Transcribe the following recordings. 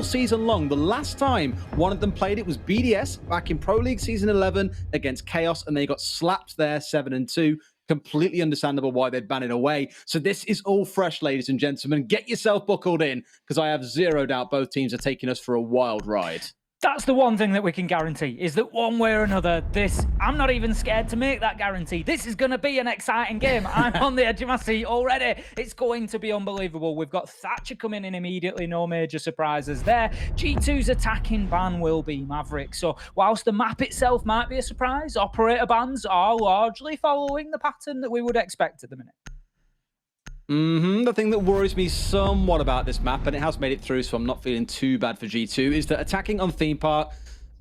all season long. The last time one of them played it was BDS back in Pro League Season 11 against Chaos, and they got slapped there 7-2. Completely understandable why they'd ban it away. So this is all fresh, ladies and gentlemen. Get yourself buckled in, because I have zero doubt both teams are taking us for a wild ride. That's the one thing that we can guarantee, is that one way or another, I'm not even scared to make that guarantee. This is going to be an exciting game. I'm on the edge of my seat already. It's going to be unbelievable. We've got Thatcher coming in immediately, no major surprises there. G2's attacking ban will be Maverick. So whilst the map itself might be a surprise, operator bans are largely following the pattern that we would expect at the minute. The thing that worries me somewhat about this map, and it has made it through, so I'm not feeling too bad for G2, is that attacking on theme park,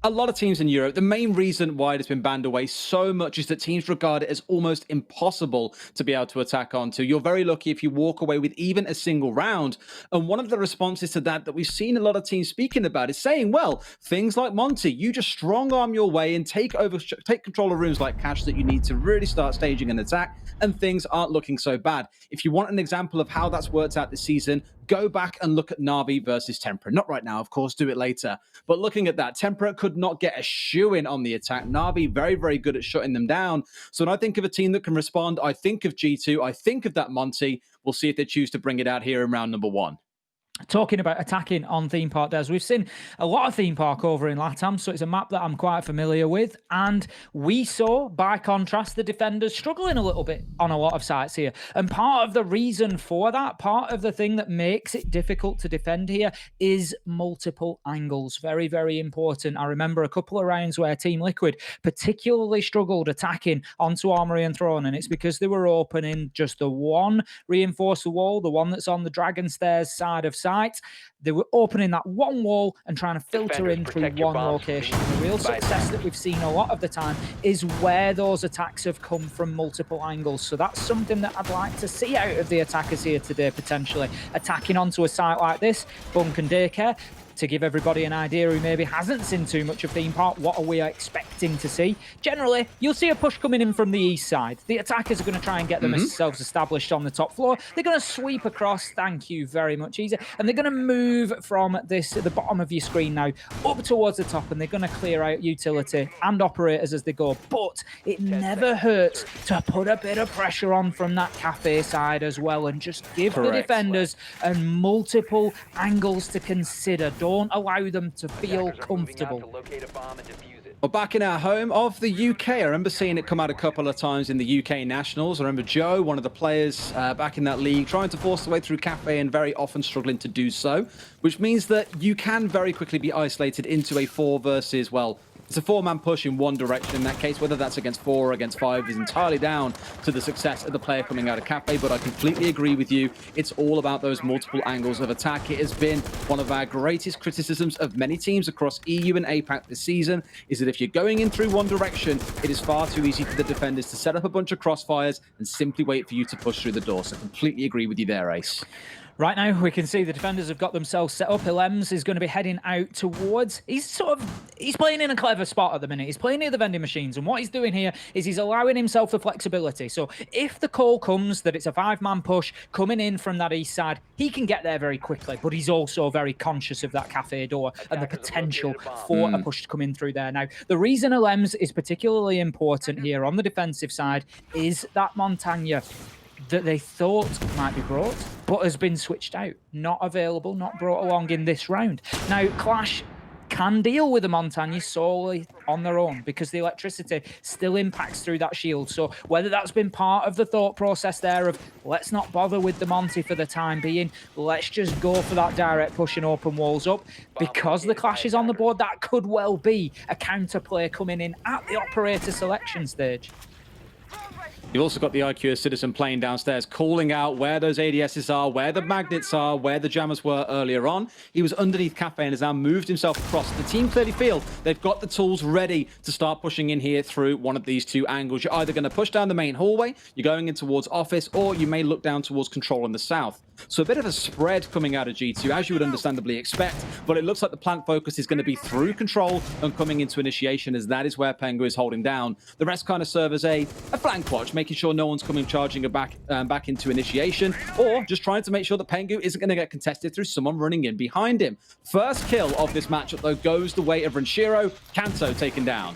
a lot of teams in Europe, the main reason why it has been banned away so much is that teams regard it as almost impossible to be able to attack onto. You're very lucky if you walk away with even a single round. And one of the responses to that we've seen a lot of teams speaking about is saying, well, things like Monty, you just strong arm your way and take control of rooms like Cash that you need to really start staging an attack, and things aren't looking so bad. If you want an example of how that's worked out this season, go back and look at Na'Vi versus Tempera. Not right now, of course, do it later. But looking at that, Tempera could not get a shoe-in on the attack. Na'Vi very, very good at shutting them down. So when I think of a team that can respond, I think of G2, I think of that Monty. We'll see if they choose to bring it out here in round number 1. Talking about attacking on theme park, Des, we've seen a lot of theme park over in LATAM, so it's a map that I'm quite familiar with. And we saw, by contrast, the defenders struggling a little bit on a lot of sites here. And part of the reason for that, part of the thing that makes it difficult to defend here, is multiple angles. Very, very important. I remember a couple of rounds where Team Liquid particularly struggled attacking onto Armory and Throne, and it's because they were opening just the one reinforced wall, the one that's on the Dragon Stairs side of sight. They were opening that one wall and trying to filter in through one location. The real success that we've seen a lot of the time is where those attacks have come from multiple angles. So that's something that I'd like to see out of the attackers here today, potentially. Attacking onto a site like this, Bunk and Daycare. To give everybody an idea who maybe hasn't seen too much of theme park, what are we expecting to see? Generally, you'll see a push coming in from the east side. The attackers are going to try and get themselves established on the top floor. They're going to sweep across, thank you very much, Easy. And they're going to move from the bottom of your screen now up towards the top, and they're going to clear out utility and operators as they go. But it never hurts to put a bit of pressure on from that cafe side as well, and just give the defenders and multiple angles to consider. Don't allow them to feel comfortable. Well, back in our home of the UK, I remember seeing it come out a couple of times in the UK Nationals. I remember Joe, one of the players back in that league, trying to force the way through Cafe and very often struggling to do so, which means that you can very quickly be isolated into a 4 versus, well, it's a 4-man push in one direction in that case. Whether that's against 4 or against 5 is entirely down to the success of the player coming out of Cafe, but I completely agree with you. It's all about those multiple angles of attack. It has been one of our greatest criticisms of many teams across EU and APAC this season, is that if you're going in through one direction, it is far too easy for the defenders to set up a bunch of crossfires and simply wait for you to push through the door. So completely agree with you there, Ace. Right now, we can see the defenders have got themselves set up. Ilems is going to be heading out towards... He's playing in a clever spot at the minute. He's playing near the vending machines. And what he's doing here is he's allowing himself the flexibility. So if the call comes that it's a 5-man push coming in from that east side, he can get there very quickly. But he's also very conscious of that cafe door and the potential for a push to come in through there. Now, the reason Ilems is particularly important here on the defensive side is that Montagne that they thought might be brought, but has been switched out. Not available, not brought along in this round. Now, Clash can deal with the Montagne solely on their own because the electricity still impacts through that shield. So whether that's been part of the thought process there of let's not bother with the Monty for the time being, let's just go for that direct push and open walls up, because the Clash is on the board, that could well be a counterplay coming in at the operator selection stage. You've also got the IQ Citizen playing downstairs, calling out where those ADSs are, where the magnets are, where the jammers were earlier on. He was underneath Cafe and has now moved himself across. The team clearly feel they've got the tools ready to start pushing in here through one of these two angles. You're either going to push down the main hallway, you're going in towards office, or you may look down towards control in the south. So a bit of a spread coming out of G2, as you would understandably expect, but it looks like the plant focus is going to be through control and coming into initiation, as that is where Pengu is holding down. The rest kind of serve as a flank watch, making sure no one's coming charging back into initiation, or just trying to make sure that Pengu isn't going to get contested through someone running in behind him. First kill of this matchup, though, goes the way of Renshiro. Kanto taken down.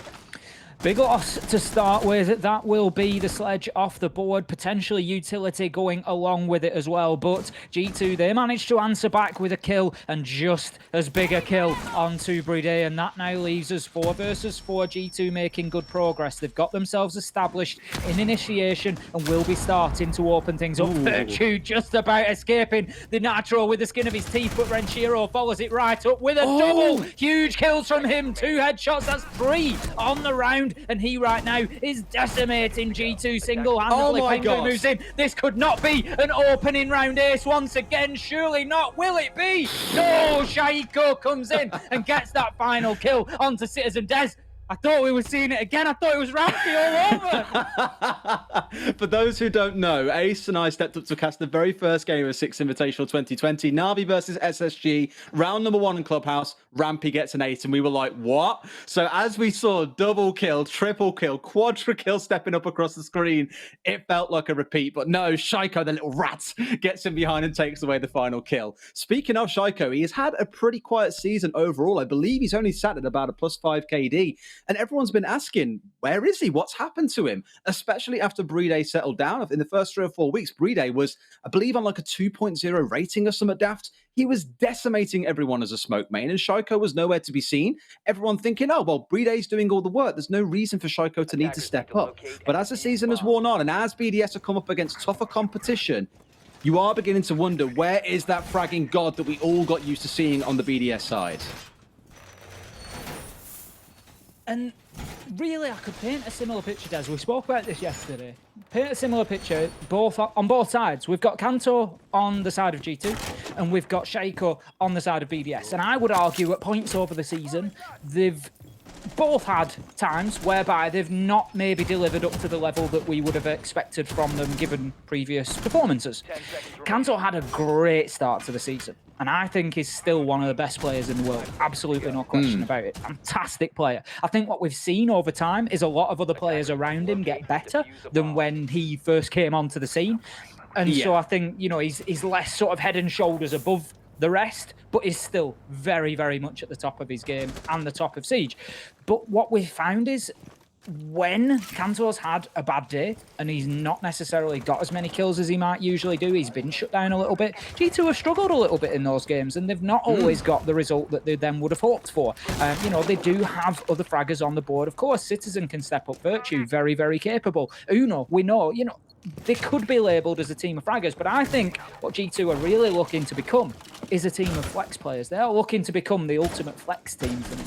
Big loss to start with. That will be the sledge off the board, potentially utility going along with it as well. But G2, they managed to answer back with a kill, and just as big a kill onto Bride, and that now leaves us 4 versus 4. G2 making good progress. They've got themselves established in initiation and will be starting to open things up. Virtue just about escaping the natural with the skin of his teeth, but Renshiro follows it right up with a double. Huge kills from him, 2 headshots, that's 3 on the round. And he right now is decimating G2 single-handedly. Pengu moves in. This could not be an opening round ace once again. Surely not. Will it be? No, Shaiko comes in and gets that final kill onto Citizen Des. I thought we were seeing it again. I thought it was Rampy all over. For those who don't know, Ace and I stepped up to cast the very first game of 6 Invitational 2020. Na'Vi versus SSG, round number 1 in Clubhouse. Rampy gets an 8, and we were like, what? So as we saw double kill, triple kill, quadra kill stepping up across the screen, it felt like a repeat. But no, Shaiko, the little rat, gets in behind and takes away the final kill. Speaking of Shaiko, he has had a pretty quiet season overall. I believe he's only sat at about a +5 KD. And everyone's been asking, where is he? What's happened to him? Especially after Bride settled down. In the first 3 or 4 weeks, Bride was, I believe, on like a 2.0 rating or something daft. He was decimating everyone as a smoke main, and Shaiko was nowhere to be seen. Everyone thinking, oh, well, Bride's doing all the work. There's no reason for Shaiko to need to step up. But as the season has worn on, and as BDS have come up against tougher competition, you are beginning to wonder, where is that fragging god that we all got used to seeing on the BDS side? And really, I could paint a similar picture, Des. We spoke about this yesterday. Paint a similar picture on both sides. We've got Kanto on the side of G2, and we've got Shaiko on the side of BDS. And I would argue at points over the season, they've both had times whereby they've not maybe delivered up to the level that we would have expected from them given previous performances. Kanto had a great start to the season, and I think he's still one of the best players in the world. Absolutely no question about it. Fantastic player. I think what we've seen over time is a lot of other players around him get better than when he first came onto the scene. And so I think, you know, he's less sort of head and shoulders above the rest, but is still very, very much at the top of his game and the top of Siege. But what we've found is when Kanto's had a bad day and he's not necessarily got as many kills as he might usually do, he's been shut down a little bit. G2 have struggled a little bit in those games, and they've not always got the result that they then would have hoped for. You know, they do have other fraggers on the board. Of course, Citizen can step up. Virtue, very, very capable. Uno, we know, you know, they could be labelled as a team of fraggers, but I think what G2 are really looking to become is a team of flex players. They are looking to become the ultimate flex team for me.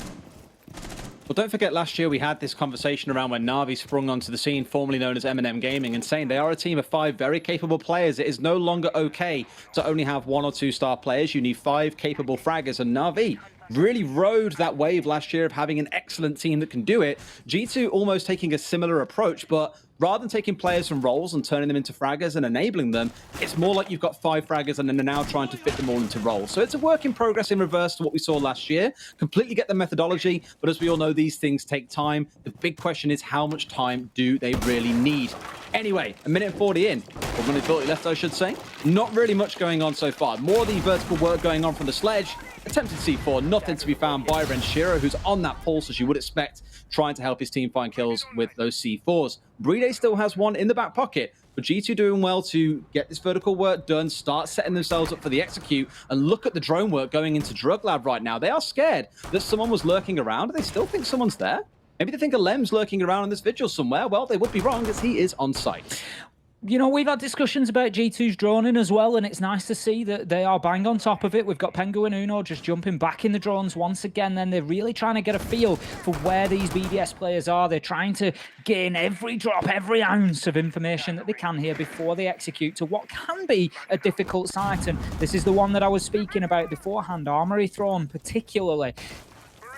Well, don't forget, last year we had this conversation around when Na'Vi sprung onto the scene, formerly known as M&M Gaming, and saying they are a team of 5 very capable players. It is no longer okay to only have 1 or 2 star players. You need 5 capable fraggers, and Na'Vi really rode that wave last year of having an excellent team that can do it. G2 almost taking a similar approach, but rather than taking players from roles and turning them into fraggers and enabling them, it's more like you've got 5 fraggers and then they're now trying to fit them all into roles. So it's a work in progress in reverse to what we saw last year. Completely get the methodology, but as we all know, these things take time. The big question is, how much time do they really need? Anyway, 1:40 in, or 1:40 left, I should say. Not really much going on so far. More of the vertical work going on from the sledge. Attempted C4, nothing to be found by Renshiro, who's on that pulse, as you would expect, trying to help his team find kills with those C4s. Bride still has 1 in the back pocket, but G2 doing well to get this vertical work done, start setting themselves up for the execute, and look at the drone work going into Drug Lab right now. They are scared that someone was lurking around. They still think someone's there. Maybe they think a Lem's lurking around in this vigil somewhere. Well, they would be wrong, as he is on site. You know, we've had discussions about G2's droning as well, and it's nice to see that they are bang on top of it. We've got Pengu and Uno just jumping back in the drones once again. Then they're really trying to get a feel for where these BDS players are. They're trying to gain every drop, every ounce of information that they can here before they execute to what can be a difficult site. And this is the one that I was speaking about beforehand, Armory Throne particularly.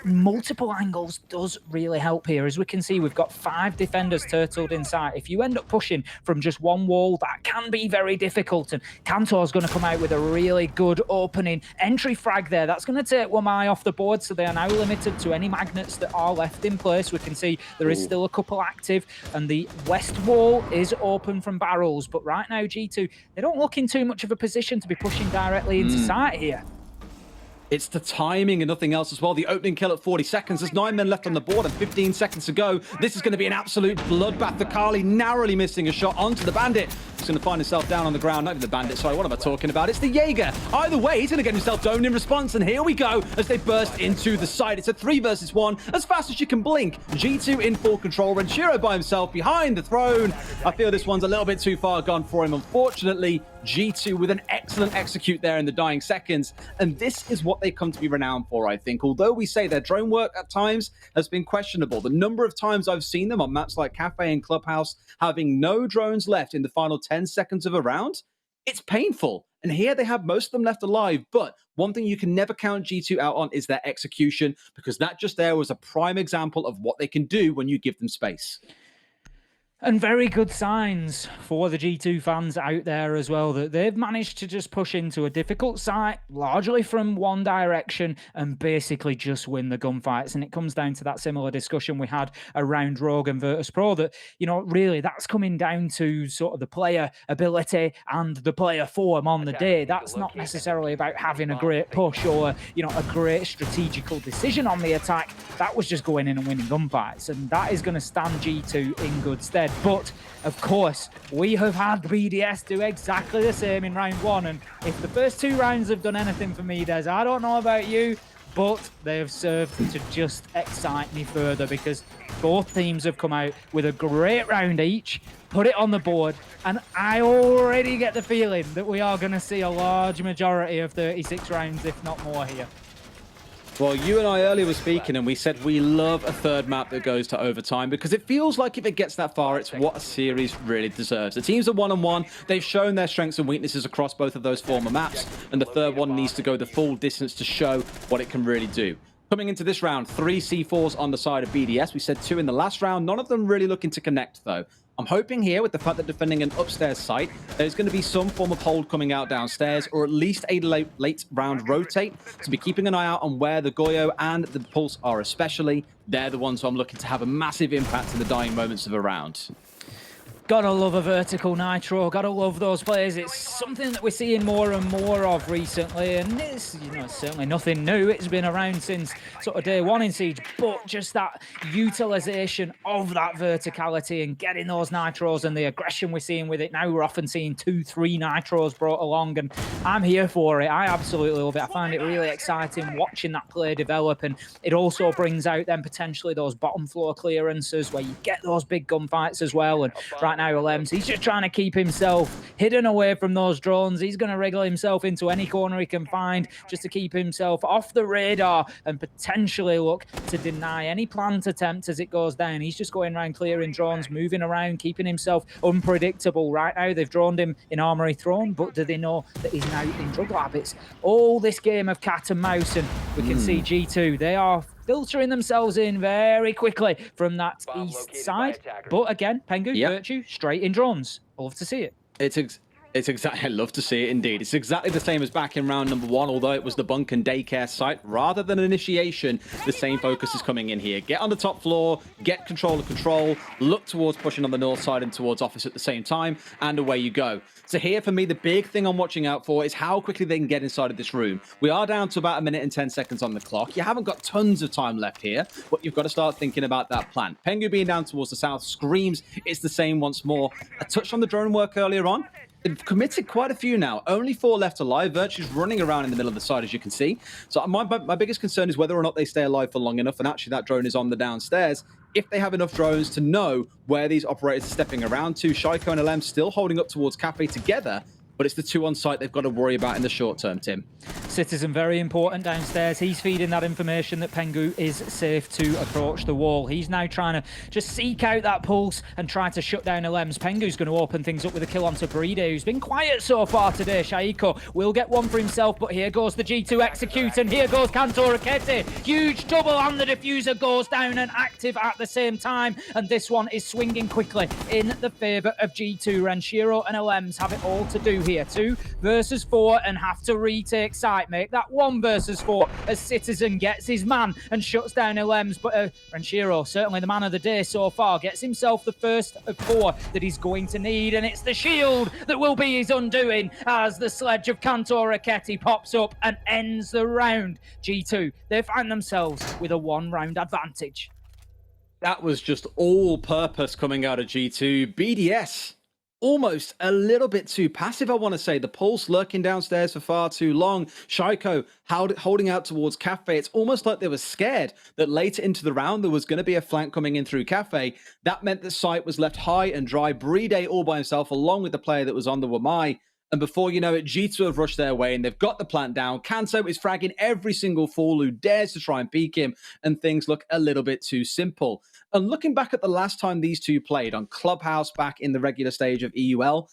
multiple angles does really help here. As we can see, we've got 5 defenders turtled inside. If you end up pushing from just one wall, that can be very difficult. And Cantor's going to come out with a really good opening entry frag there. That's going to take Wamai off the board, so they are now limited to any magnets that are left in place. We can see there is still a couple active, and the west wall is open from barrels. But right now, G2, they don't look in too much of a position to be pushing directly into sight here. It's the timing and nothing else as well. The opening kill at 40 seconds. There's 9 men left on the board and 15 seconds to go. This is going to be an absolute bloodbath. The Kali narrowly missing a shot onto the Bandit. He's going to find himself down on the ground. Not even the Bandit, sorry, what am I talking about? It's the Jaeger. Either way, he's going to get himself domed in response. And here we go as they burst into the site. It's a 3 versus 1 as fast as you can blink. G2 in full control. Renshiro by himself behind the throne. I feel this one's a little bit too far gone for him, unfortunately. G2 with an excellent execute there in the dying seconds. And this is what they come to be renowned for, I think. Although we say their drone work at times has been questionable, the number of times I've seen them on maps like Cafe and Clubhouse having no drones left in the final 10 seconds of a round, it's painful. And here they have most of them left alive. But one thing you can never count G2 out on is their execution, because that just there was a prime example of what they can do when you give them space. And very good signs for the G2 fans out there as well, that they've managed to just push into a difficult site, largely from one direction, and basically just win the gunfights. And it comes down to that similar discussion we had around Rogue and Virtus Pro, that, you know, really that's coming down to sort of the player ability and the player form on the day. That's not necessarily about having a great push or, you know, a great strategical decision on the attack. That was just going in and winning gunfights. And that is going to stand G2 in good stead. But of course, we have had BDS do exactly the same in round 1. And if the first 2 rounds have done anything for me, Des, I don't know about you, but they have served to just excite me further, because both teams have come out with a great round each, put it on the board, and I already get the feeling that we are going to see a large majority of 36 rounds, if not more, here. Well, you and I earlier were speaking, and we said we love a third map that goes to overtime, because it feels like if it gets that far, it's what a series really deserves. The teams are 1-on-1. They've shown their strengths and weaknesses across both of those former maps, and the third one needs to go the full distance to show what it can really do. Coming into this round, 3 C4s on the side of BDS. We said 2 in the last round. None of them really looking to connect, though. I'm hoping here, with the fact that defending an upstairs site, there's going to be some form of hold coming out downstairs, or at least a late round rotate. So be keeping an eye out on where the Goyo and the Pulse are especially. They're the ones who I'm looking to have a massive impact in the dying moments of a round. Gotta love a vertical nitro, gotta love those players. It's something that we're seeing more and more of recently, and it's, you know, certainly nothing new. It's been around since sort of day 1 in Siege, but just that utilization of that verticality and getting those nitros and the aggression we're seeing with it now. We're often seeing 2-3 nitros brought along, and I'm here for it. I absolutely love it. I find it really exciting watching that play develop, and it also brings out then potentially those bottom floor clearances where you get those big gunfights as well. And right now, Alems, he's just trying to keep himself hidden away from those drones. He's going to wriggle himself into any corner he can find just to keep himself off the radar and potentially look to deny any planned attempt as it goes down. He's just going around clearing drones, moving around, keeping himself unpredictable. Right now, they've droned him in Armory Throne, but do they know that he's now in Drug Lab? It's all this game of cat and mouse, and we can see G2, they are filtering themselves in very quickly from that east side. But again, Pengu, Virtue, straight in drones. I love to see it. It's exactly, I love to see it indeed. It's exactly the same as back in round number 1, although it was the bunk and daycare site. Rather than initiation, the same focus is coming in here. Get on the top floor, get control of control, look towards pushing on the north side and towards office at the same time, and away you go. So here, for me, the big thing I'm watching out for is how quickly they can get inside of this room. We are down to about 1 minute and 10 seconds on the clock. You haven't got tons of time left here, but you've got to start thinking about that plan. Pengu being down towards the south screams it's the same once more. I touched on the drone work earlier on. They've committed quite a few now. Only 4 left alive. Virtue's running around in the middle of the side, as you can see. So my biggest concern is whether or not they stay alive for long enough, and actually that drone is on the downstairs. If they have enough drones to know where these operators are stepping around to. Shaiko and Alem still holding up towards Cafe together, but it's the 2 on site they've got to worry about in the short term, Tim. Citizen, very important downstairs. He's feeding that information that Pengu is safe to approach the wall. He's now trying to just seek out that pulse and try to shut down Alems. Pengu's going to open things up with a kill onto Bride, who's been quiet so far today. Shaiko will get one for himself, but here goes the G2 execute, and here goes Kanto Rakete. Huge double, and the diffuser goes down and active at the same time, and this one is swinging quickly in the favour of G2. Renshiro and Alems have it all to do here. 2 versus 4 and have to retake site. Make that 1 versus 4 as Citizen gets his man and shuts down Alems, but Renshiro, certainly the man of the day so far, gets himself the first of 4 that he's going to need, and it's the shield that will be his undoing as the sledge of Kanto Rakete pops up and ends the round. G2, they find themselves with a 1-round advantage. That was just all purpose coming out of G2. BDS, almost a little bit too passive, I want to say. The pulse lurking downstairs for far too long. Shaiko holding out towards Cafe. It's almost like they were scared that later into the round there was going to be a flank coming in through Cafe. That meant the site was left high and dry. Bride all by himself along with the player that was on the Wamai. And before you know it, G2 have rushed their way and they've got the plant down. Kanto is fragging every single fool who dares to try and peek him, and things look a little bit too simple. And looking back at the last time these two played on Clubhouse back in the regular stage of EUL,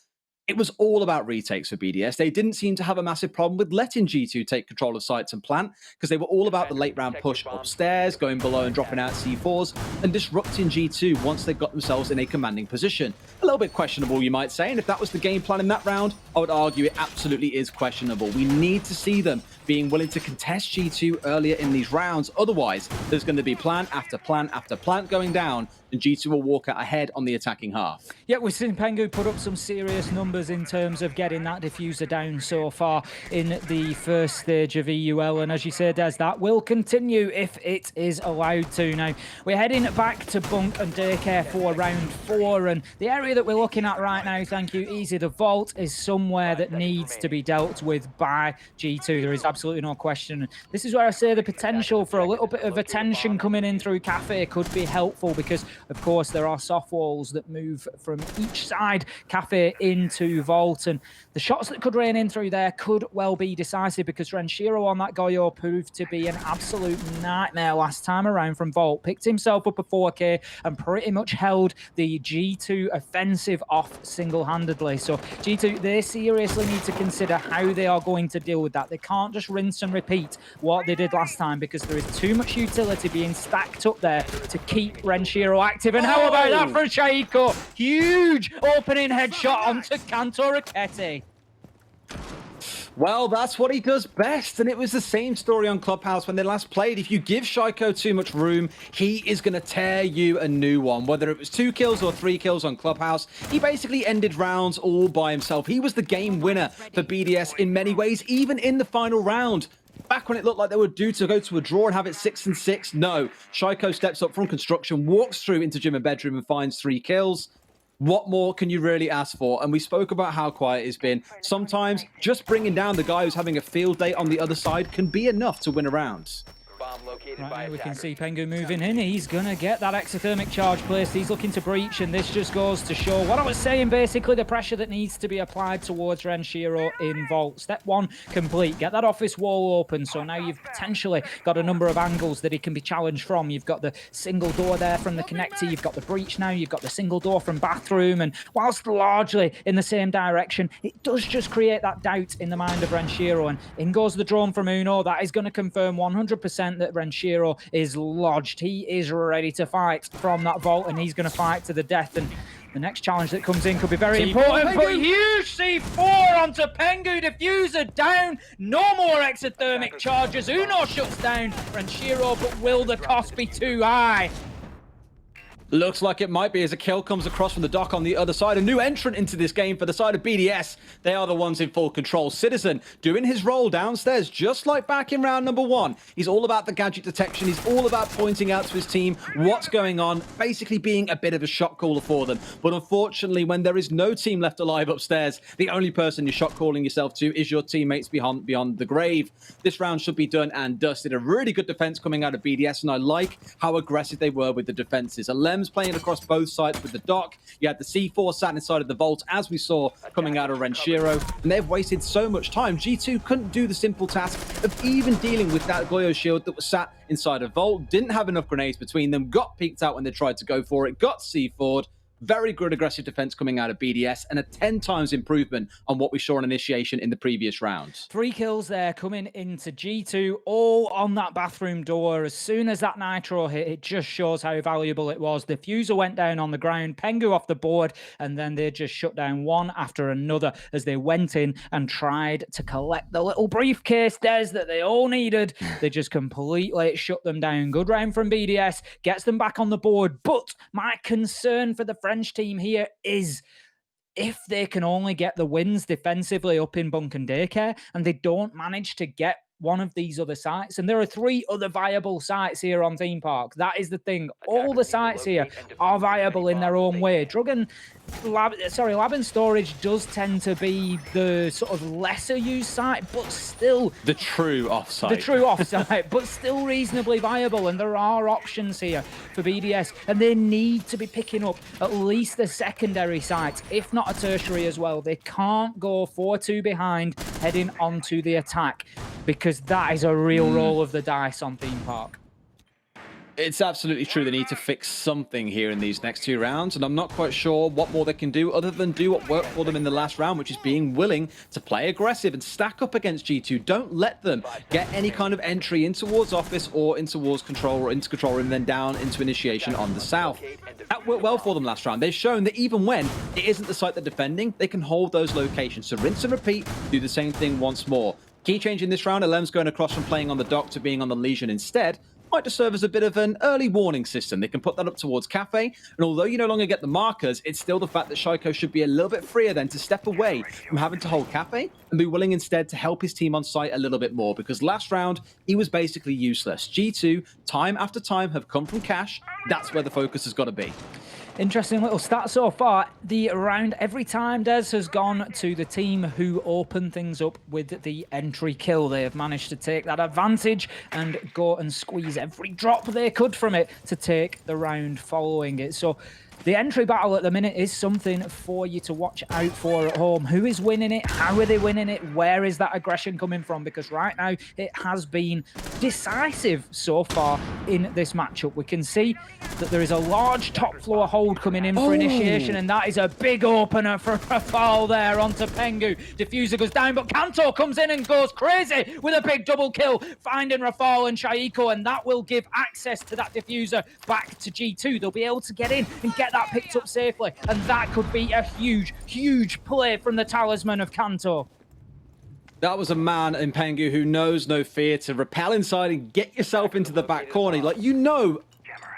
it was all about retakes for BDS. They didn't seem to have a massive problem with letting G2 take control of sites and plant, because they were all about the late round push upstairs, going below and dropping out C4s, and disrupting G2 once they got themselves in a commanding position. A little bit questionable, you might say, and if that was the game plan in that round, I would argue it absolutely is questionable. We need to see them being willing to contest G2 earlier in these rounds. Otherwise, there's going to be plant after plant after plant going down, and G2 will walk out ahead on the attacking half. Yeah, we've seen Pengu put up some serious numbers in terms of getting that diffuser down so far in the first stage of EUL. And as you say, Des, that will continue if it is allowed to. Now, we're heading back to Bunk and Daycare for round 4. And the area that we're looking at right now, thank you, Easy, the vault is somewhere that needs to be dealt with by G2. There is absolutely no question. This is where I say the potential for a little bit of attention coming in through Cafe could be helpful, because of course there are soft walls that move from each side, Cafe into vault, and the shots that could rain in through there could well be decisive, because Renshiro on that Goyo proved to be an absolute nightmare last time around from vault. Picked himself up a 4K and pretty much held the G2 offensive off single-handedly. So G2, they seriously need to consider how they are going to deal with that. They can't just rinse and repeat what they did last time, because there is too much utility being stacked up there to keep Renshiro active. And how about that from Shaiko? Huge opening headshot onto Kanto Rakete. Well, that's what he does best, and it was the same story on Clubhouse when they last played. If you give Shaiko too much room, he is going to tear you a new one. Whether it was 2 kills or 3 kills on Clubhouse, he basically ended rounds all by himself. He was the game winner for BDS in many ways, even in the final round. Back when it looked like they were due to go to a draw and have it 6-6, no. Shaiko steps up from construction, walks through into gym and bedroom and finds 3 kills. What more can you really ask for? And we spoke about how quiet it's been. Sometimes just bringing down the guy who's having a field day on the other side can be enough to win a round. Right, we can see Pengu moving in. He's going to get that exothermic charge placed. He's looking to breach, and this just goes to show what I was saying, basically, the pressure that needs to be applied towards Renshiro in vault. Step 1 complete. Get that office wall open, so now you've potentially got a number of angles that he can be challenged from. You've got the single door there from the connector. You've got the breach now. You've got the single door from bathroom, and whilst largely in the same direction, it does just create that doubt in the mind of Renshiro. And in goes the drone from Uno. That is going to confirm 100% that Renshiro is lodged. He is ready to fight from that vault, and he's going to fight to the death. And the next challenge that comes in could be very important. But huge C4 onto Pengu. Diffuser down. No more exothermic charges. Uno shuts down Renshiro, but will the cost be too high? Looks like it might be, as a kill comes across from the dock on the other side. A new entrant into this game for the side of BDS. They are the ones in full control. Citizen doing his role downstairs, just like back in round number 1. He's all about the gadget detection. He's all about pointing out to his team what's going on, basically being a bit of a shot caller for them. But unfortunately, when there is no team left alive upstairs, the only person you're shot calling yourself to is your teammates beyond the grave. This round should be done and dusted. A really good defense coming out of BDS, and I like how aggressive they were with the defenses. 11 Lems playing across both sides with the dock. You had the C4 sat inside of the vault, as we saw coming out of Renshiro, and they've wasted so much time. G2 couldn't do the simple task of even dealing with that Goyo shield that was sat inside a vault, didn't have enough grenades between them, got peeked out when they tried to go for it, got C4'd. Very good aggressive defense coming out of BDS, and a 10 times improvement on what we saw on initiation in the previous round. 3 kills there coming into G2, all on that bathroom door. As soon as that nitro hit, it just shows how valuable it was. The Fuser went down on the ground, Pengu off the board, and then they just shut down one after another as they went in and tried to collect the little briefcase, Des, that they all needed. They just completely shut them down. Good round from BDS, gets them back on the board, but my concern for the French team here is if they can only get the wins defensively up in Bunk and Daycare and they don't manage to get one of these other sites, and there are 3 other viable sites here on Theme Park. That is the thing. All the sites here are viable in their own way. Lab and Storage does tend to be the sort of lesser used site, but still the true offsite. The true offsite, but still reasonably viable. And there are options here for BDS, and they need to be picking up at least the secondary sites, if not a tertiary as well. They can't go 4-2 behind heading onto the attack, because that is a real roll of the dice on Theme Park. It's absolutely true. They need to fix something here in these next 2 rounds, and I'm not quite sure what more they can do other than do what worked for them in the last round, which is being willing to play aggressive and stack up against G2. Don't let them get any kind of entry in towards office or in towards control or into control room, and then down into initiation on the south. That worked well for them last round. They've shown that even when it isn't the site they're defending, they can hold those locations. So rinse and repeat, do the same thing once more. Key change in this round, Alem's going across from playing on the dock to being on the Legion instead. Might just serve as a bit of an early warning system. They can put that up towards Cafe, and although you no longer get the markers, it's still the fact that Shaiko should be a little bit freer then to step away from having to hold Cafe and be willing instead to help his team on site a little bit more, because last round, he was basically useless. G2, time after time, have come from cash. That's where the focus has got to be. Interesting little stat so far. The round every time Des has gone to the team who open things up with the entry kill. They have managed to take that advantage and go and squeeze every drop they could from it to take the round following it. So the entry battle at the minute is something for you to watch out for at home. Who is winning it? How are they winning it? Where is that aggression coming from? Because right now it has been decisive so far in this matchup. We can see that there is a large top floor hold coming in for initiation, and that is a big opener for Rafal there onto Pengu. Diffuser goes down, but Kanto comes in and goes crazy with a big double kill, finding Rafal and Shaiko, and that will give access to that diffuser back to G2. They'll be able to get in and get that picked up safely, and that could be a huge play from the talisman of Kanto. That was a man in Pengu who knows no fear to rappel inside and get yourself into the back corner. Like, you know,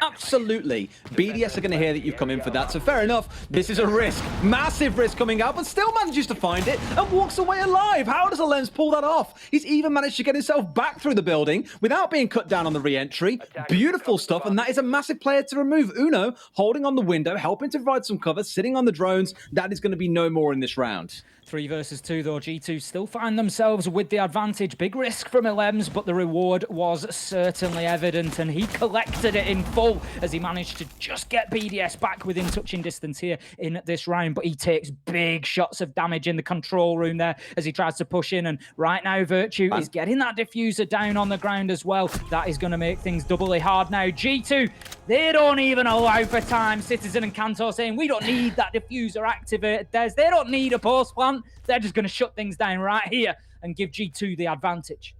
absolutely, BDS are going to hear that you've come in for that, so fair enough. This is a risk, massive risk coming out, but still manages to find it and walks away alive. How does Alems pull that off? He's even managed to get himself back through the building without being cut down on the re-entry. Beautiful stuff, and that is a massive player to remove. Uno holding on the window, helping to provide some cover, sitting on the drones. That is going to be no more in this round. 3 versus 2 though. G2 still find themselves with the advantage. Big risk from Alems, but the reward was certainly evident, and he collected it in full as he managed to just get BDS back within touching distance here in this round. But he takes big shots of damage in the control room there as he tries to push in, and right now Virtue is getting that diffuser down on the ground as well. That is going to make things doubly hard now. G2, they don't even allow for time. Citizen and Kanto saying, we don't need that diffuser activated. They don't need a post plant. They're just going to shut things down right here and give G2 the advantage.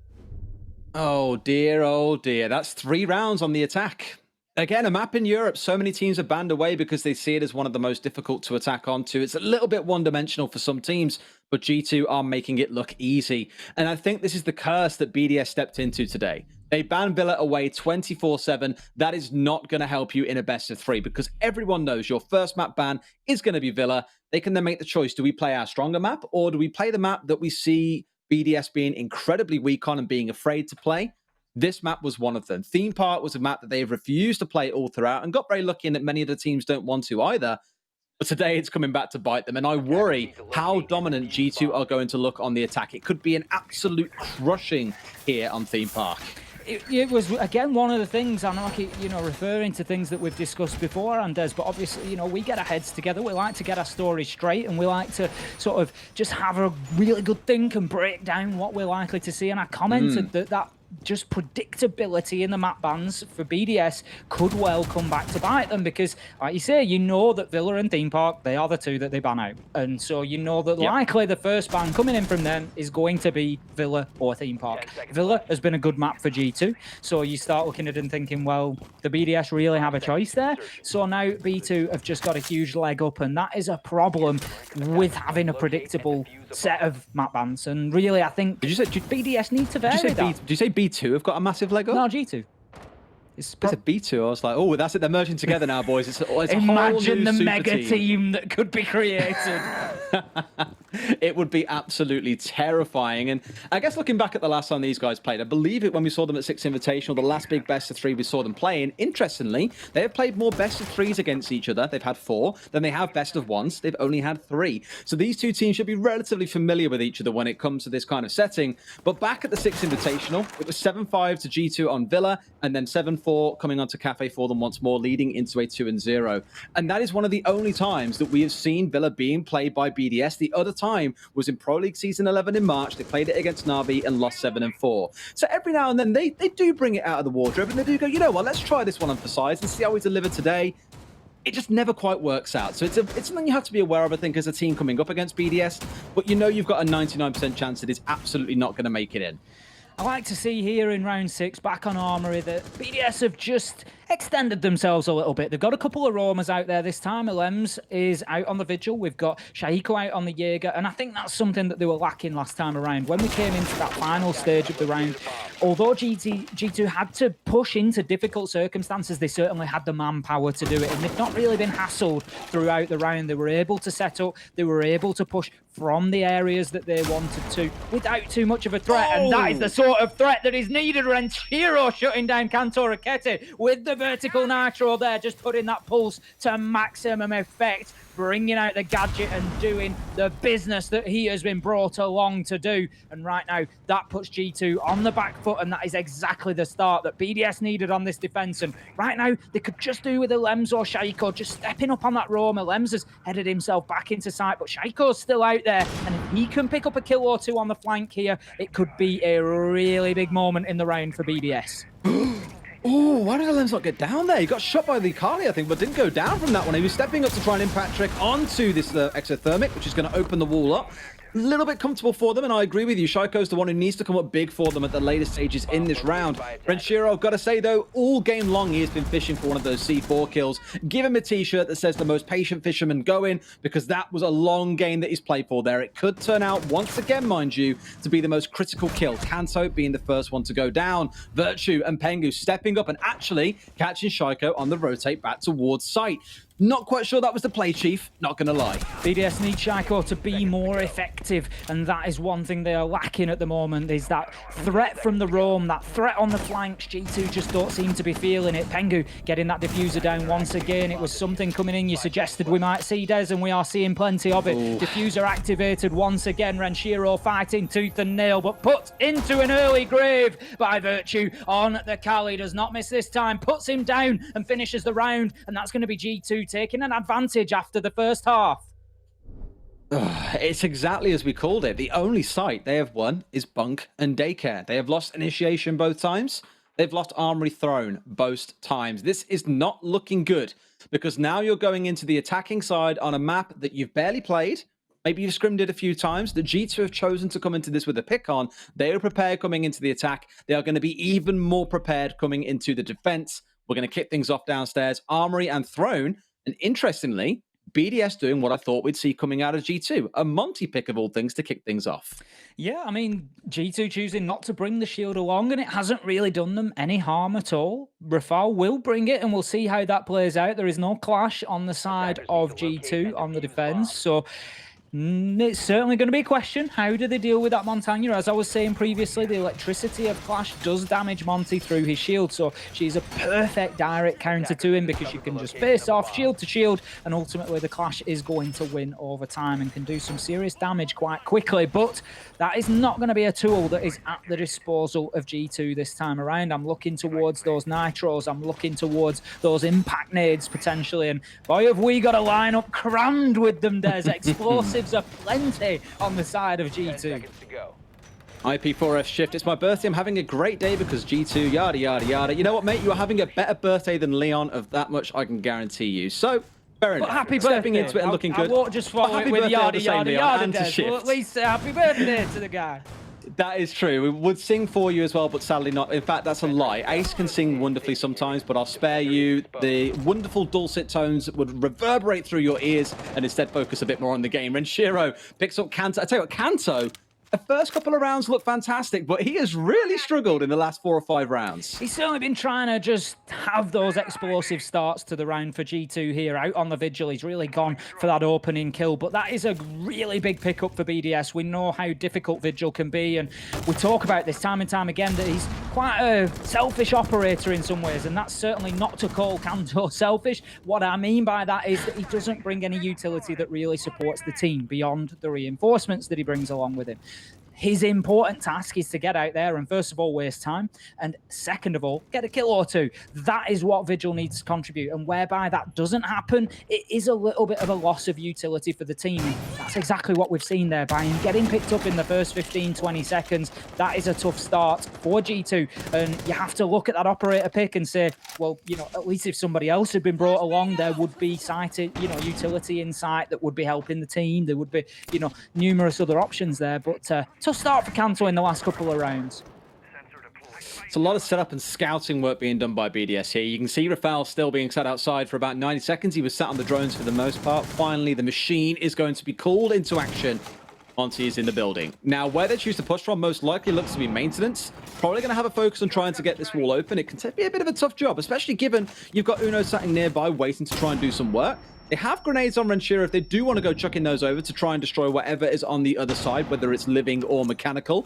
Oh dear. That's 3 rounds on the attack. Again, a map in Europe. So many teams are banned away because they see it as one of the most difficult to attack onto. It's a little bit one-dimensional for some teams, but G2 are making it look easy. And I think this is the curse that BDS stepped into today. They ban Villa away 24/7. That is not going to help you in a best of 3, because everyone knows your first map ban is going to be Villa. They can then make the choice. Do we play our stronger map, or do we play the map that we see BDS being incredibly weak on and being afraid to play? This map was one of them. Theme Park was a map that they have refused to play all throughout and got very lucky in that many of the teams don't want to either. But today it's coming back to bite them, and I worry how dominant G2 are going to look on the attack. It could be an absolute crushing here on Theme Park. It was, again, one of the things, I know I keep, referring to things that we've discussed before, Andes, but obviously, we get our heads together. We like to get our story straight, and we like to sort of just have a really good think and break down what we're likely to see. And I commented that just predictability in the map bans for BDS could well come back to bite them, because, like you say, that Villa and Theme Park, they are the two that they ban out. And so that likely the first ban coming in from them is going to be Villa or Theme Park. Villa has been a good map for G2, so you start looking at it and thinking, well, the BDS really have a choice there. So now B2 have just got a huge leg up, and that is a problem with having a predictable set of map bans. And really, I think BDS need to vary that. Did you say B2 have got a massive leg up? No, G2. It's a B2. I was like, oh, that's it. They're merging together now, boys. It's Imagine a whole new the mega team that could be created. It would be absolutely terrifying. And I guess looking back at the last time these guys played, I believe it when we saw them at Six Invitational, the last big best of 3 we saw them playing. Interestingly, they have played more best of 3s against each other. They've had 4. Then they have best of 1s. They've only had 3. So these two teams should be relatively familiar with each other when it comes to this kind of setting. But back at the Six Invitational, it was 7-5 to G2 on Villa, and then 7-4 coming onto Cafe for them once more, leading into a 2-0. And that is one of the only times that we have seen Villa being played by BDS. The other time was in Pro League Season 11 in March. They played it against Navi and lost 7-4. So every now and then they do bring it out of the wardrobe, and they do go, you know what, let's try this one on for size and see how we deliver today. It just never quite works out. So it's something you have to be aware of, I think, as a team coming up against BDS. But you've got a 99% chance that it's absolutely not going to make it in. I like to see here in round 6, back on Armory, that BDS have just extended themselves a little bit. They've got a couple of roamers out there this time. Alems is out on the Vigil. We've got Shaiko out on the Jaeger, and I think that's something that they were lacking last time around. When we came into that final stage of the round, although G2 had to push into difficult circumstances, they certainly had the manpower to do it, and they've not really been hassled throughout the round. They were able to set up, they were able to push from the areas that they wanted to without too much of a threat, and that is the sort of threat that is needed. Renshiro shutting down Kanto Rakete with the vertical nitro there, just putting that pulse to maximum effect, bringing out the gadget and doing the business that he has been brought along to do. And right now, that puts G2 on the back foot, and that is exactly the start that BDS needed on this defense. And right now, they could just do with a Lems or Shaiko just stepping up on that roamer. Lems has headed himself back into sight, but Shaiko's still out there, and if he can pick up a kill or two on the flank here, it could be a really big moment in the round for BDS. Oh, why did Lems not get down there? He got shot by the Kali, I think, but didn't go down from that one. He was stepping up to try and impact Trick onto this exothermic, which is going to open the wall up. A little bit comfortable for them, and I agree with you. Shaiko's the one who needs to come up big for them at the later stages in this round. Renshiro, I've got to say, though, all game long, he has been fishing for one of those C4 kills. Give him a t-shirt that says the most patient fisherman going, because that was a long game that he's played for there. It could turn out, once again, mind you, to be the most critical kill. Kanto being the first one to go down. Virtue and Pengu stepping up and actually catching Shaiko on the rotate back towards site. Not quite sure that was the play, Chief. Not going to lie. BDS need Shaiko to be more effective, and that is one thing they are lacking at the moment, is that threat from the roam, that threat on the flanks. G2 just don't seem to be feeling it. Pengu getting that diffuser down once again. It was something coming in you suggested we might see, Des, and we are seeing plenty of it. Ooh. Diffuser activated once again. Renshiro fighting tooth and nail, but put into an early grave by Virtue on the Kali. Does not miss this time. Puts him down and finishes the round, and that's going to be G2 taking an advantage after the first half. It's exactly as we called it. The only site they have won is Bunk and Daycare. They have lost Initiation both times. They've lost Armory Throne both times. This is not looking good, because now you're going into the attacking side on a map that you've barely played. Maybe you've scrimmed it a few times. The G2 have chosen to come into this with a pick on. They are prepared coming into the attack. They are going to be even more prepared coming into the defense. We're going to kick things off downstairs. Armory and Throne. And interestingly, BDS doing what I thought we'd see coming out of G2, a Monty pick of all things to kick things off. Yeah, I mean, G2 choosing not to bring the shield along, and it hasn't really done them any harm at all. Rafal will bring it, and we'll see how that plays out. There is no clash on the side of G2 on the defense, so It's certainly going to be a question. How do they deal with that Montagna? As I was saying previously, the electricity of Clash does damage Monty through his shield, so she's a perfect direct counter to him because you can just face off shield to shield, and ultimately the Clash is going to win over time and can do some serious damage quite quickly. But that is not going to be a tool that is at the disposal of G2 this time around. I'm looking towards those nitros. I'm looking towards those impact nades potentially, and boy, have we got a lineup crammed with them. There's explosive are plenty on the side of G2. IP4F shift. It's my birthday. I'm having a great day because G2, yada, yada, yada. You know what, mate? You are having a better birthday than Leon, of that much I can guarantee you. So, fair enough. Happy Stepping birthday. into it and looking good. I won't just follow it with yada, yada, yada. Well, at least say happy birthday to the guy. That is true. We would sing for you as well, but sadly not. In fact, that's a lie. Ace can sing wonderfully sometimes, but I'll spare you. The wonderful dulcet tones would reverberate through your ears and instead focus a bit more on the game. Renshiro picks up Kanto. I tell you what, Kanto, the first couple of rounds look fantastic, but he has really struggled in the last 4 or 5 rounds. He's certainly been trying to just have those explosive starts to the round for G2 here. Out on the Vigil, he's really gone for that opening kill, but that is a really big pickup for BDS. We know how difficult Vigil can be, and we talk about this time and time again that he's quite a selfish operator in some ways, and that's certainly not to call Kanto selfish. What I mean by that is that he doesn't bring any utility that really supports the team beyond the reinforcements that he brings along with him. His important task is to get out there and first of all waste time, and second of all get a kill or two. That is what Vigil needs to contribute, and whereby that doesn't happen, it is a little bit of a loss of utility for the team. And that's exactly what we've seen there. By him getting picked up in the first 15-20 seconds, that is a tough start for G2, and you have to look at that operator pick and say, well, you know, at least if somebody else had been brought along, there would be sighted, you know, utility in sight that would be helping the team. There would be, you know, numerous other options there, but tough start for Kanto in the last couple of rounds. It's a lot of setup and scouting work being done by BDS here. You can see Rafael still being sat outside for about 90 seconds. He was sat on the drones for the most part. Finally, the machine is going to be called into action once he is in the building. Now, where they choose to push from most likely looks to be maintenance. Probably going to have a focus on trying to get this wall open. It can be a bit of a tough job, especially given you've got Uno sitting nearby waiting to try and do some work. They have grenades on Renshiro if they do want to go chucking those over to try and destroy whatever is on the other side, whether it's living or mechanical.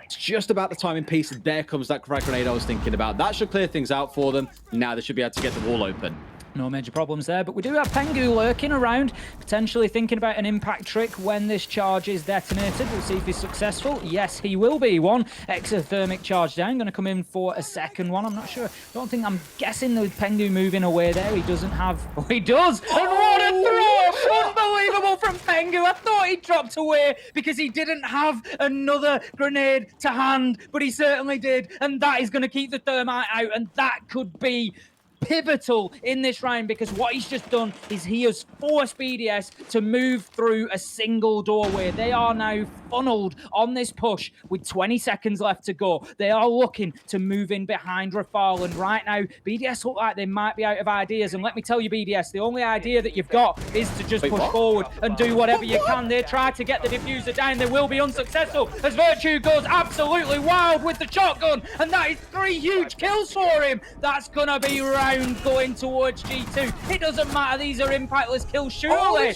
It's just about the timing piece. There comes that frag grenade I was thinking about. That should clear things out for them. Now they should be able to get the wall open. No major problems there, but we do have Pengu lurking around, potentially thinking about an impact trick when this charge is detonated. We'll see if he's successful. Yes, he will be. One exothermic charge down, going to come in for a second one. I'm not sure. I'm guessing with Pengu moving away there, he doesn't have... Oh, he does! And what a throw! Unbelievable from Pengu. I thought he dropped away because he didn't have another grenade to hand, but he certainly did, and that is going to keep the thermite out, and that could be pivotal in this round, because what he's just done is he has forced BDS to move through a single doorway. They are now funneled on this push with 20 seconds left to go. They are looking to move in behind Rafal, and right now BDS look like they might be out of ideas, and let me tell you, BDS, the only idea that you've got is to just push forward and do whatever you can. They try to get the diffuser down. They will be unsuccessful as Virtue goes absolutely wild with the shotgun, and that is 3 huge kills for him. That's gonna be round going towards G2. It doesn't matter, these are impactless kills, surely.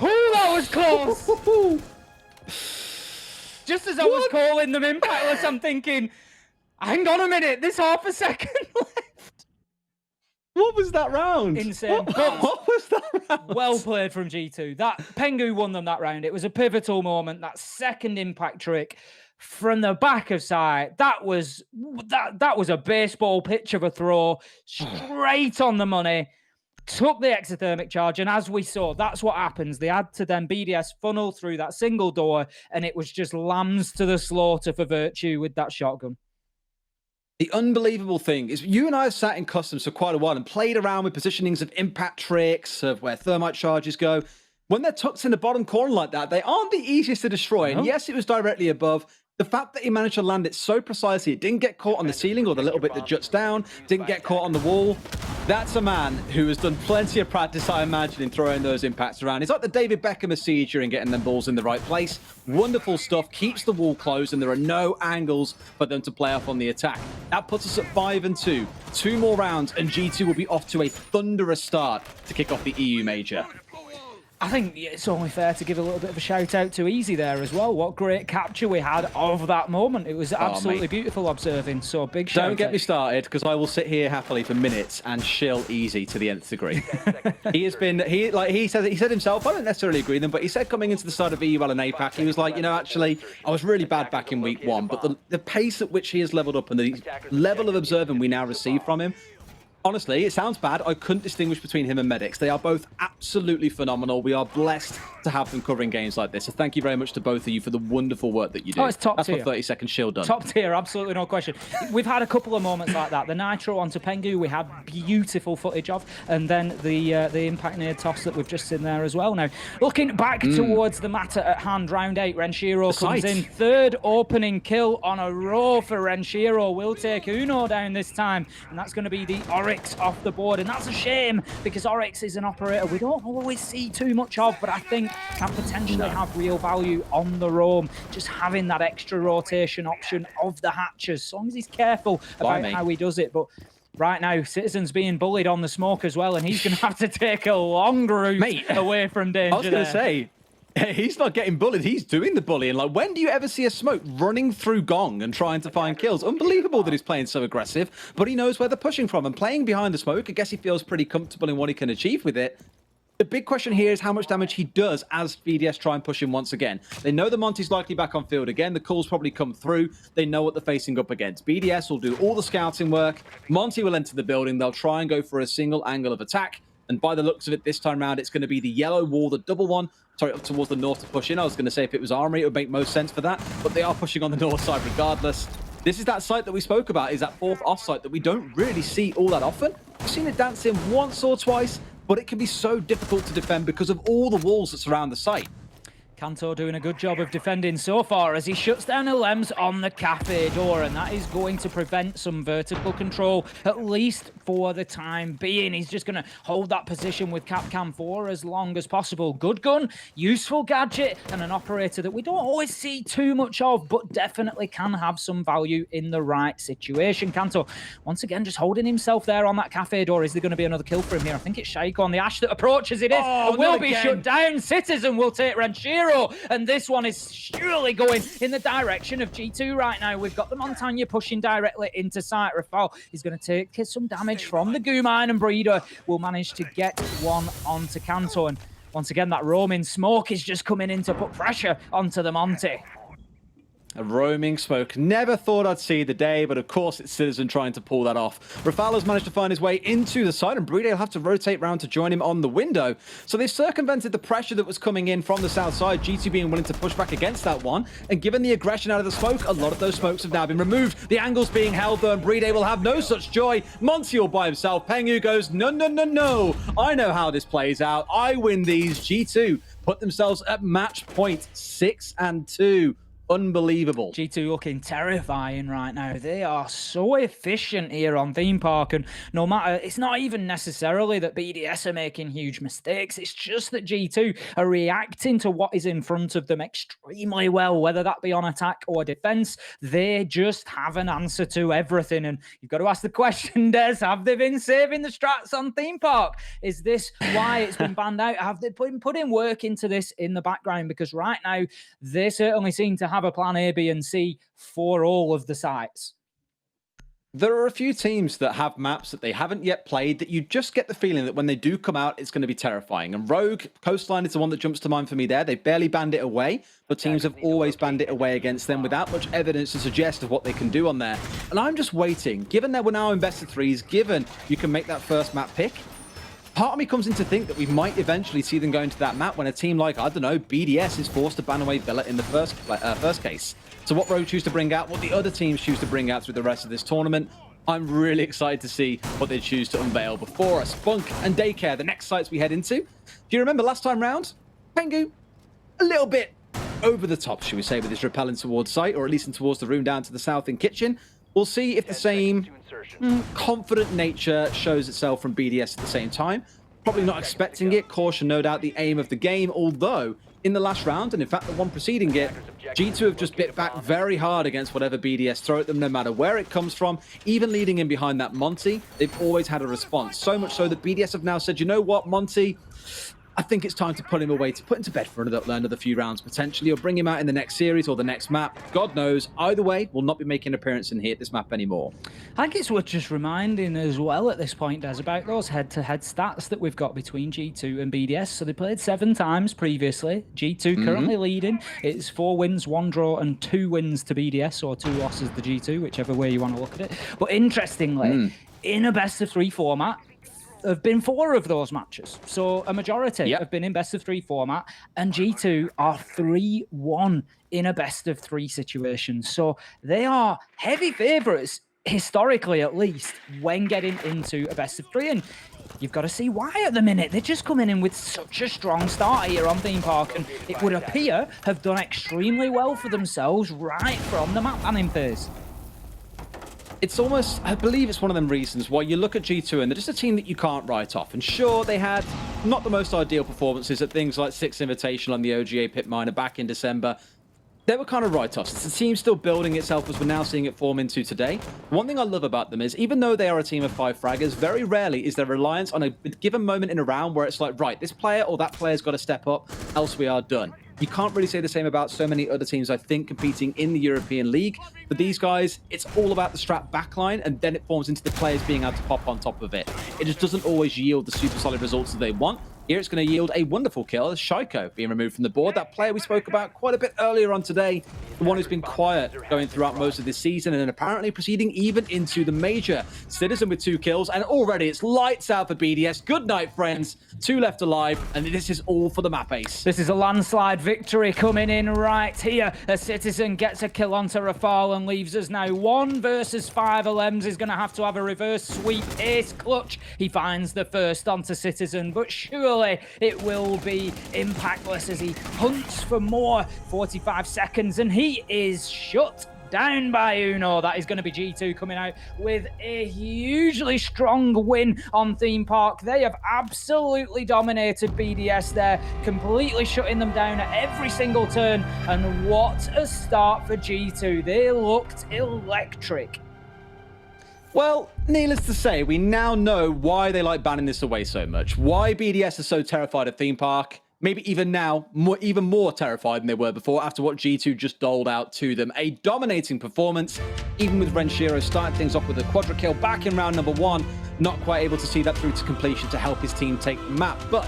Oh, that was close. Just as I was calling them impactless, I'm thinking, hang on a minute, there's half a second left. What was that round? Insane. What was that round? Well played from G2. That Pengu won them that round. It was a pivotal moment. That second impact trick from the back of sight, that was a baseball pitch of a throw, straight on the money. Took the exothermic charge, and as we saw, that's what happens. They had to then BDS funnel through that single door, and it was just lambs to the slaughter for Virtue with that shotgun. The unbelievable thing is, you and I have sat in customs for quite a while and played around with positionings of impact tricks, of where thermite charges go. When they're tucked in the bottom corner like that, they aren't the easiest to destroy. And yes, it was directly above. The fact that he managed to land it so precisely, it didn't get caught on the ceiling or the little bit that juts down, didn't get caught on the wall. That's a man who has done plenty of practice, I imagine, in throwing those impacts around. It's like the David Beckham of Siege and getting them balls in the right place. Wonderful stuff, keeps the wall closed, and there are no angles for them to play off on the attack. That puts us at 5-2. 2 more rounds, and G2 will be off to a thunderous start to kick off the EU Major. I think it's only fair to give a little bit of a shout out to Easy there as well. What great capture we had of that moment. It was absolutely beautiful observing. So big shout out. Don't get me started, because I will sit here happily for minutes and shill Easy to the nth degree. He said himself, I don't necessarily agree with him, but he said coming into the start of EUL and APAC, he was like, you know, actually, I was really bad back in week 1, but the pace at which he has leveled up and the level of observing we now receive from him, honestly, it sounds bad. I couldn't distinguish between him and Medics. They are both absolutely phenomenal. We are blessed to have them covering games like this. So thank you very much to both of you for the wonderful work that you do. Oh, it's top That's tier. my 30-second shield done. Top tier, absolutely no question. We've had a couple of moments like that. The Nitro onto Pengu, we had beautiful footage of, and then the impact near toss that we've just seen there as well. Now, looking back towards the matter at hand, round 8, Renshiro comes in. 3rd opening kill on a row for Renshiro. Will take Uno down this time, and that's going to be the Oryx off the board, and that's a shame because Oryx is an operator we don't always see too much of, but I think can potentially have real value on the roam, just having that extra rotation option of the hatches, as long as he's careful about how he does it. But right now, Citizen's being bullied on the smoke as well, and he's going to have to take a long route away from danger. I was going to say, he's not getting bullied, he's doing the bullying. Like, when do you ever see a smoke running through Gong and trying to find kills? Unbelievable that he's playing so aggressive, but he knows where they're pushing from. And playing behind the smoke, I guess he feels pretty comfortable in what he can achieve with it. The big question here is how much damage he does as BDS try and push him once again. They know the Monty's likely back on field again. The calls probably come through. They know what they're facing up against. BDS will do all the scouting work. Monty will enter the building. They'll try and go for a single angle of attack. And by the looks of it, this time around, it's going to be the yellow wall, the double one. Sorry, up towards the north to push in. I was going to say if it was Armory, it would make most sense for that. But they are pushing on the north side regardless. This is that site that we spoke about, is that 4th off site that we don't really see all that often. We've seen it dance in once or twice, but it can be so difficult to defend because of all the walls that surround the site. Kanto doing a good job of defending so far as he shuts down a Lems on the cafe door, and that is going to prevent some vertical control, at least for the time being. He's just going to hold that position with Capcam for as long as possible. Good gun, useful gadget, and an operator that we don't always see too much of, but definitely can have some value in the right situation. Kanto, once again, just holding himself there on that cafe door. Is there going to be another kill for him here? I think it's Shaiko on the Ash that approaches. It is. Oh, will be shut down. Citizen will take Renshiro. And this one is surely going in the direction of G2 right now. We've got the Montagne pushing directly into sight. Rafal is going to take some damage from the goo mine, and Breeder will manage to get one onto Kanto. And once again, that roaming smoke is just coming in to put pressure onto the Monty. A roaming smoke. Never thought I'd see the day, but of course it's Citizen trying to pull that off. Rafal has managed to find his way into the side, and Brede will have to rotate round to join him on the window. So they've circumvented the pressure that was coming in from the south side, G2 being willing to push back against that one. And given the aggression out of the smoke, a lot of those smokes have now been removed. The angle's being held though, and Brede will have no such joy. Monty all by himself. Pengu goes, no, no, no, no. I know how this plays out. I win these. G2 put themselves at match point 6-2. Unbelievable. G2 looking terrifying right now. They are so efficient here on Theme Park, and no matter, it's not even necessarily that BDS are making huge mistakes. It's just that G2 are reacting to what is in front of them extremely well, whether that be on attack or defense. They just have an answer to everything, and you've got to ask the question, Des, have they been saving the strats on Theme Park? Is this why it's been banned out? Have they been putting work into this in the background? Because right now, they certainly seem to have a plan A, B, and C for all of the sites. There are a few teams that have maps that they haven't yet played that you just get the feeling that when they do come out, it's going to be terrifying. And Rogue Coastline is the one that jumps to mind for me there. They barely banned it away, but teams have always banned it away against them without much evidence to suggest of what they can do on there. And I'm just waiting, given that we're now in best of threes, given you can make that first map pick, part of me comes in to think that we might eventually see them go into that map when a team like, I don't know, BDS is forced to ban away Villa in the first case. So what Rogue choose to bring out, what the other teams choose to bring out through the rest of this tournament, I'm really excited to see what they choose to unveil before us. Bunk and Daycare, the next sites we head into. Do you remember last time round? Pengu, a little bit over the top, should we say, with his repelling towards site, or at least in towards the room down to the south in kitchen. We'll see if the same confident nature shows itself from BDS at the same time. Probably not expecting it. Caution, no doubt, the aim of the game. Although, in the last round, and in fact the one preceding it, G2 have just bit back very hard against whatever BDS throw at them, no matter where it comes from. Even leading in behind that Monty, they've always had a response. So much so that BDS have now said, you know what, Monty? I think it's time to put him away, to put him to bed for another few rounds potentially, or bring him out in the next series or the next map. God knows. Either way, will not be making an appearance in here at this map anymore. I think it's worth just reminding as well at this point, Des, about those head-to-head stats that we've got between G2 and BDS. So they played 7 times previously. G2 currently leading. It's 4 wins, 1 draw, and 2 wins to BDS, or 2 losses to G2, whichever way you want to look at it. But interestingly, in a best-of-3 format, have been 4 of those matches. So a majority have been in best-of-3 format, and G2 are 3-1 in a best-of-3 situation. So they are heavy favourites, historically at least, when getting into a best-of-3. And you've got to see why at the minute. They're just coming in with such a strong start here on Theme Park, and it would appear have done extremely well for themselves right from the map banning phase. It's almost, I believe it's one of them reasons why you look at G2 and they're just a team that you can't write off. And sure, they had not the most ideal performances at things like 6 Invitational on the OGA Pit Miner back in December. They were kind of write-offs. It's a team still building itself, as we're now seeing it form into today. One thing I love about them is, even though they are a team of 5 fraggers, very rarely is there reliance on a given moment in a round where it's like, right, this player or that player's got to step up, else we are done. You can't really say the same about so many other teams, I think, competing in the European League. For these guys, it's all about the strat backline, and then it forms into the players being able to pop on top of it. It just doesn't always yield the super solid results that they want. Here it's going to yield a wonderful kill as Shaiko being removed from the board. That player we spoke about quite a bit earlier on today, the one who's been quiet going throughout most of this season and apparently proceeding even into the major. Citizen with 2 kills, and already it's lights out for BDS. Good night, friends. 2 left alive, and this is all for the map ace. This is a landslide victory coming in right here. A Citizen gets a kill onto Rafal and leaves us now 1 versus 5. Alems is going to have a reverse sweep. Ace clutch. He finds the first onto Citizen, but surely it will be impactless as he hunts for more. 45 seconds, and he is shut down by Uno. That is going to be G2 coming out with a hugely strong win on Theme Park. They have absolutely dominated BDS there, completely shutting them down at every single turn. And what a start for G2. They looked electric. Well, needless to say, we now know why they like banning this away so much. Why BDS is so terrified of Theme Park. Maybe even now, even more terrified than they were before after what G2 just doled out to them. A dominating performance, even with Renshiro starting things off with a quadra kill back in round number 1. Not quite able to see that through to completion to help his team take the map. But